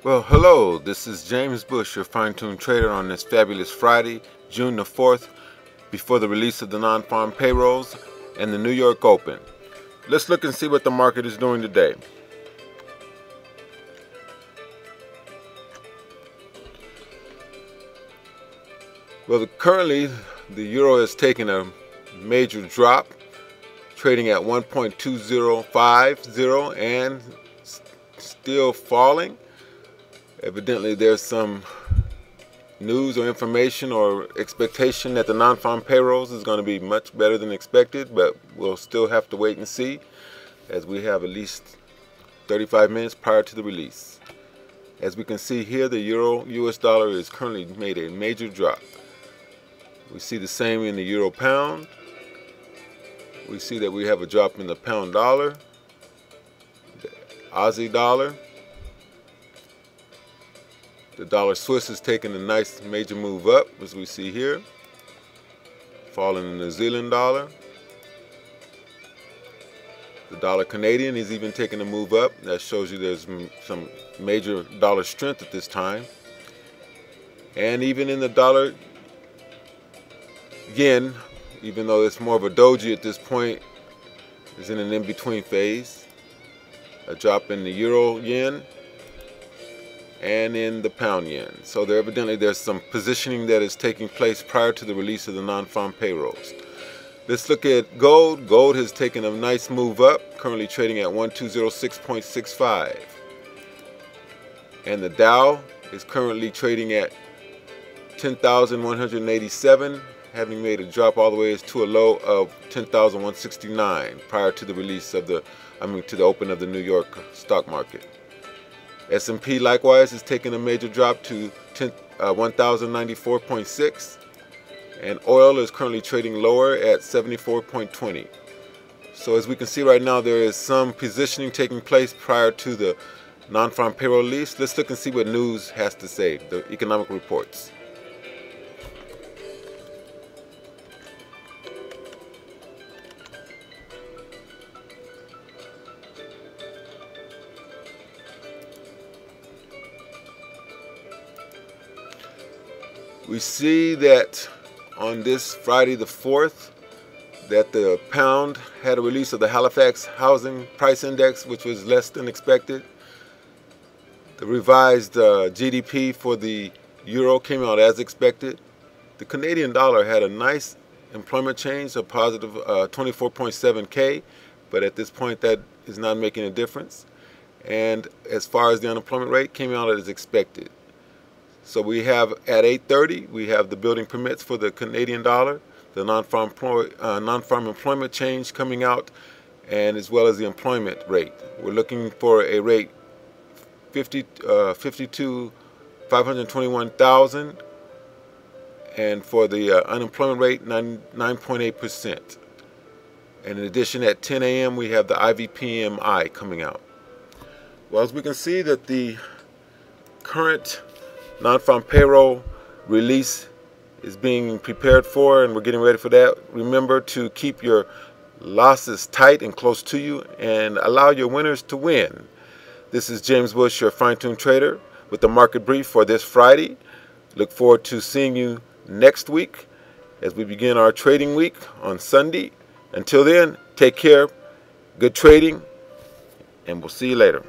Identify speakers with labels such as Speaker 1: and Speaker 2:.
Speaker 1: Well, hello, this is James Bush, your fine-tuned trader on this fabulous Friday, June the 4th, before the release of the non-farm payrolls and the New York Open. Let's look and see what the market is doing today. Well, currently the euro has taken a major drop, trading at 1.2050 and still falling. Evidently there's some news or information or expectation that the non-farm payrolls is going to be much better than expected, but we'll still have to wait and see, as we have at least 35 minutes prior to the release. As we can see here, the euro US dollar is currently made a major drop. We see the same in the euro pound. We see that we have a drop in the pound dollar, the Aussie dollar. The dollar Swiss is taking a nice major move up, as we see here, falling in the New Zealand dollar. The dollar Canadian is even taking a move up. That shows you there's some major dollar strength at this time. And even in the dollar yen, even though it's more of a doji at this point, is in an in-between phase. A drop in the euro yen and in the pound yen. So there's some positioning that is taking place prior to the release of the non-farm payrolls. Let's look at gold. Gold has taken a nice move up, currently trading at 1206.65. And the Dow is currently trading at 10,187, having made a drop all the way to a low of 10,169 prior to the release of to the open of the New York stock market. S&P likewise is taking a major drop to 1,094.6, and oil is currently trading lower at 74.20. So as we can see right now, there is some positioning taking place prior to the non-farm payroll release. Let's look and see what news has to say, the economic reports. We see that on this Friday the 4th, that the pound had a release of the Halifax Housing Price Index, which was less than expected. The revised GDP for the euro came out as expected. The Canadian dollar had a nice employment change, a positive 24.7K, but at this point that is not making a difference. And as far as the unemployment rate, came out as expected. So we have at 8:30, we have the building permits for the Canadian dollar, the non-farm employment change coming out, and as well as the employment rate. We're looking for a rate 521,000, and for the unemployment rate 9.8%. And in addition, at 10 a.m. we have the IVPMI coming out. Well, as we can see that the current non-farm payroll release is being prepared for, and we're getting ready for that. Remember to keep your losses tight and close to you and allow your winners to win. This is James Bush, your fine-tuned trader, with the market brief for this Friday. Look forward to seeing you next week as we begin our trading week on Sunday. Until then, take care, good trading, and we'll see you later.